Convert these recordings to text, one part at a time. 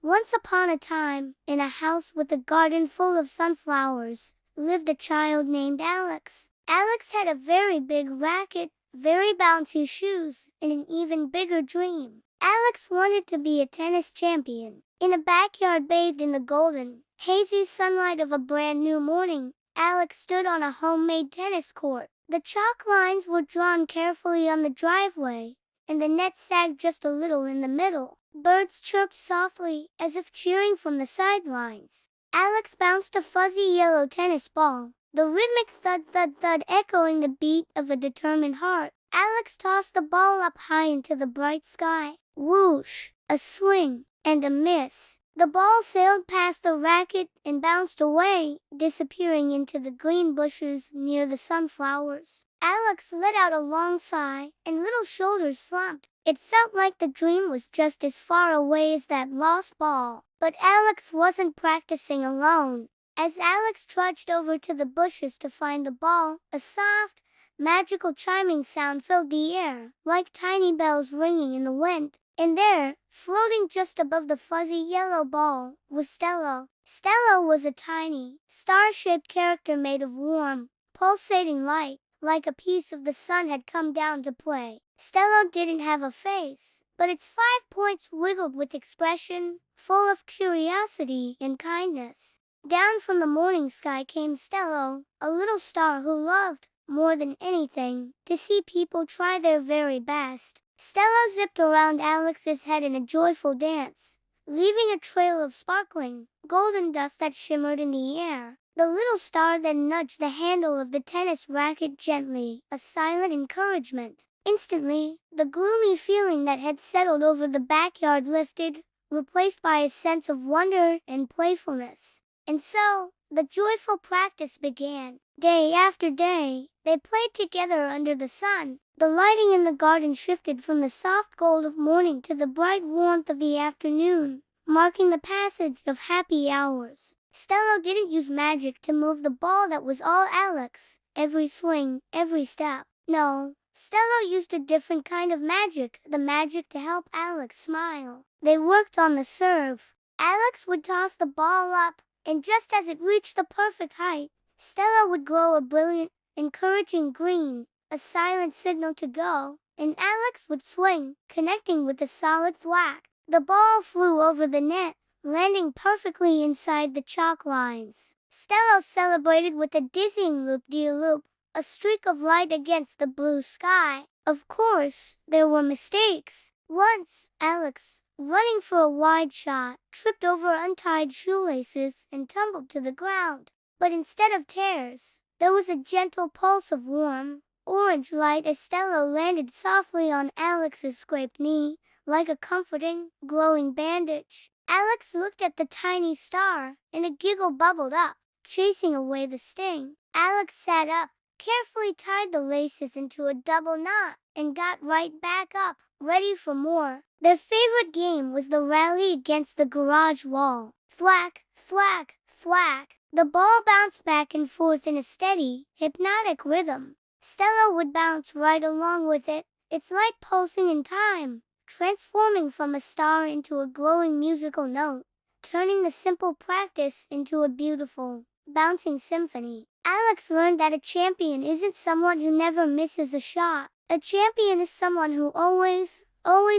Once upon a time, in a house with a garden full of sunflowers, lived a child named Alex. Alex had a very big racket, very bouncy shoes, and an even bigger dream. Alex wanted to be a tennis champion. In a backyard bathed in the golden, hazy sunlight of a brand new morning, Alex stood on a homemade tennis court. The chalk lines were drawn carefully on the driveway, and the net sagged just a little in the middle. Birds chirped softly, as if cheering from the sidelines. Alex bounced a fuzzy yellow tennis ball, the rhythmic thud-thud-thud echoing the beat of a determined heart. Alex tossed the ball up high into the bright sky. Whoosh! A swing, and a miss. The ball sailed past the racket and bounced away, disappearing into the green bushes near the sunflowers. Alex let out a long sigh, and little shoulders slumped. It felt like the dream was just as far away as that lost ball. But Alex wasn't practicing alone. As Alex trudged over to the bushes to find the ball, a soft, magical chiming sound filled the air, like tiny bells ringing in the wind. And there, floating just above the fuzzy yellow ball, was Stella. Stella was a tiny, star-shaped character made of warm, pulsating light, like a piece of the sun had come down to play. Stella didn't have a face, but its 5 points wiggled with expression, full of curiosity and kindness. Down from the morning sky came Stella, a little star who loved, more than anything, to see people try their very best. Stella zipped around Alex's head in a joyful dance, leaving a trail of sparkling, golden dust that shimmered in the air. The little star then nudged the handle of the tennis racket gently, a silent encouragement. Instantly, the gloomy feeling that had settled over the backyard lifted, replaced by a sense of wonder and playfulness. And so, the joyful practice began. Day after day, they played together under the sun. The lighting in the garden shifted from the soft gold of morning to the bright warmth of the afternoon, marking the passage of happy hours. Stella didn't use magic to move the ball that was all Alex, every swing, every step. No, Stella used a different kind of magic, the magic to help Alex smile. They worked on the serve. Alex would toss the ball up, and just as it reached the perfect height, Stella would glow a brilliant, encouraging green, a silent signal to go, and Alex would swing, connecting with a solid thwack. The ball flew over the net, landing perfectly inside the chalk lines. Stella celebrated with a dizzying loop-de-loop, a streak of light against the blue sky. Of course, there were mistakes. Once, Alex, running for a wide shot, tripped over untied shoelaces and tumbled to the ground. But instead of tears, there was a gentle pulse of warm, orange light as Stella landed softly on Alex's scraped knee, like a comforting, glowing bandage. Alex looked at the tiny star, and a giggle bubbled up, chasing away the sting. Alex sat up, carefully tied the laces into a double knot, and got right back up, ready for more. Their favorite game was the rally against the garage wall. Thwack, thwack, thwack. The ball bounced back and forth in a steady, hypnotic rhythm. Stella would bounce right along with it, its light pulsing in time, transforming from a star into a glowing musical note, turning the simple practice into a beautiful, bouncing symphony. Alex learned that a champion isn't someone who never misses a shot. A champion is someone who always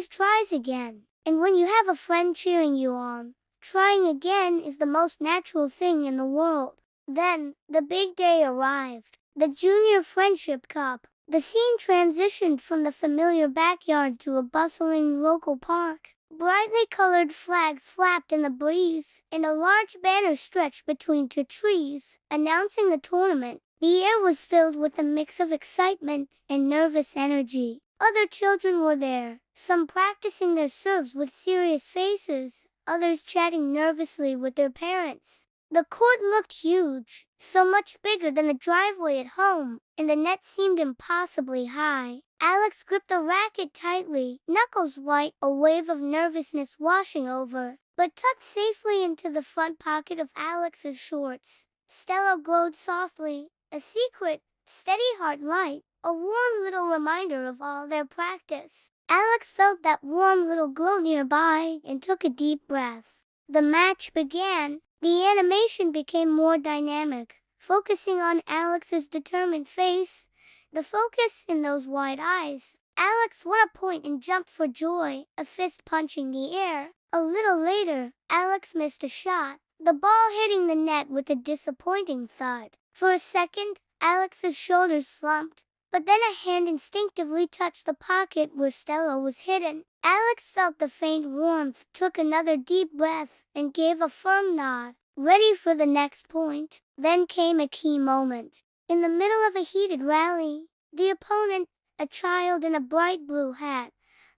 tries again. And when you have a friend cheering you on, trying again is the most natural thing in the world. Then, the big day arrived. The Junior Friendship Cup. The scene transitioned from the familiar backyard to a bustling local park. Brightly colored flags flapped in the breeze, and a large banner stretched between two trees, announcing the tournament. The air was filled with a mix of excitement and nervous energy. Other children were there, some practicing their serves with serious faces, others chatting nervously with their parents. The court looked huge, so much bigger than the driveway at home, and the net seemed impossibly high. Alex gripped the racket tightly, knuckles white, a wave of nervousness washing over, but tucked safely into the front pocket of Alex's shorts. Stella glowed softly, a secret, steady heart light, a warm little reminder of all their practice. Alex felt that warm little glow nearby and took a deep breath. The match began. The animation became more dynamic, focusing on Alex's determined face, the focus in those wide eyes. Alex won a point and jumped for joy, a fist punching the air. A little later, Alex missed a shot, the ball hitting the net with a disappointing thud. For a second, Alex's shoulders slumped, but then a hand instinctively touched the pocket where Stella was hidden. Alex felt the faint warmth, took another deep breath, and gave a firm nod, ready for the next point. Then came a key moment. In the middle of a heated rally, the opponent, a child in a bright blue hat,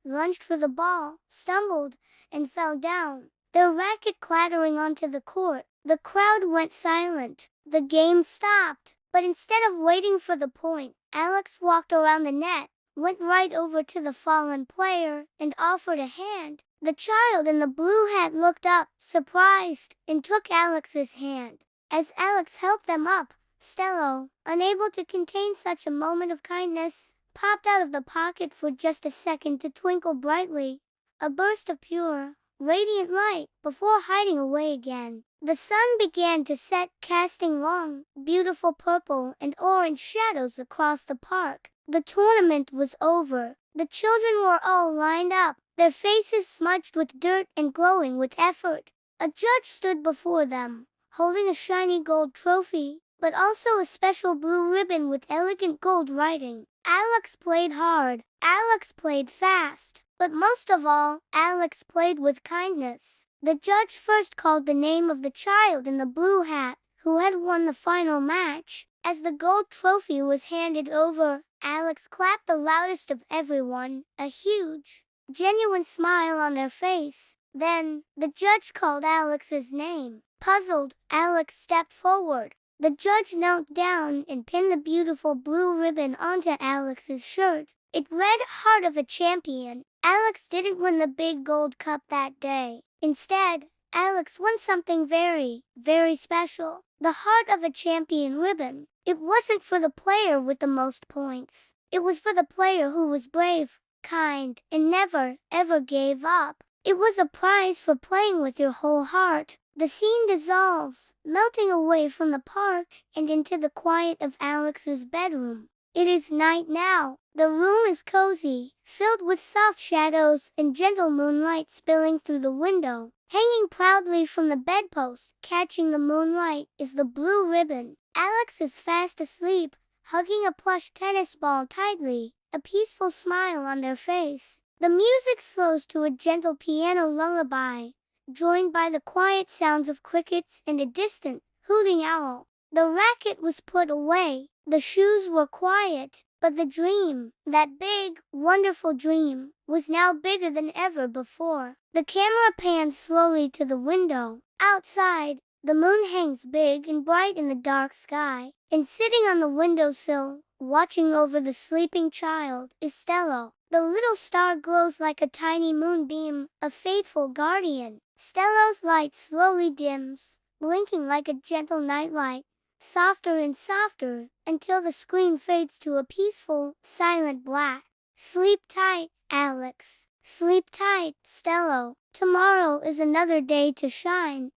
lunged for the ball, stumbled, and fell down, their racket clattering onto the court. The crowd went silent. The game stopped, but instead of waiting for the point, Alex walked around the net, went right over to the fallen player, and offered a hand. The child in the blue hat looked up, surprised, and took Alex's hand. As Alex helped them up, Stella, unable to contain such a moment of kindness, popped out of the pocket for just a second to twinkle brightly, a burst of pure, radiant light, before hiding away again. The sun began to set, casting long, beautiful purple and orange shadows across the park. The tournament was over. The children were all lined up, their faces smudged with dirt and glowing with effort. A judge stood before them, holding a shiny gold trophy, but also a special blue ribbon with elegant gold writing. Alex played hard. Alex played fast. But most of all, Alex played with kindness. The judge first called the name of the child in the blue hat, who had won the final match. As the gold trophy was handed over, Alex clapped the loudest of everyone, a huge, genuine smile on their face. Then, the judge called Alex's name. Puzzled, Alex stepped forward. The judge knelt down and pinned the beautiful blue ribbon onto Alex's shirt. It read, "Heart of a Champion." Alex didn't win the big gold cup that day. Instead, Alex won something very, very special. The Heart of a Champion ribbon. It wasn't for the player with the most points. It was for the player who was brave, kind, and never, ever gave up. It was a prize for playing with your whole heart. The scene dissolves, melting away from the park and into the quiet of Alex's bedroom. It is night now. The room is cozy, filled with soft shadows and gentle moonlight spilling through the window. Hanging proudly from the bedpost, catching the moonlight, is the blue ribbon. Alex is fast asleep, hugging a plush tennis ball tightly, a peaceful smile on their face. The music slows to a gentle piano lullaby, joined by the quiet sounds of crickets and a distant, hooting owl. The racket was put away. The shoes were quiet, but the dream, that big, wonderful dream, was now bigger than ever before. The camera pans slowly to the window. Outside, the moon hangs big and bright in the dark sky, and sitting on the windowsill, watching over the sleeping child, is Stella. The little star glows like a tiny moonbeam, a faithful guardian. Stella's light slowly dims, blinking like a gentle nightlight, softer and softer, until the screen fades to a peaceful, silent black. Sleep tight, Alex. Sleep tight, Stella. Tomorrow is another day to shine.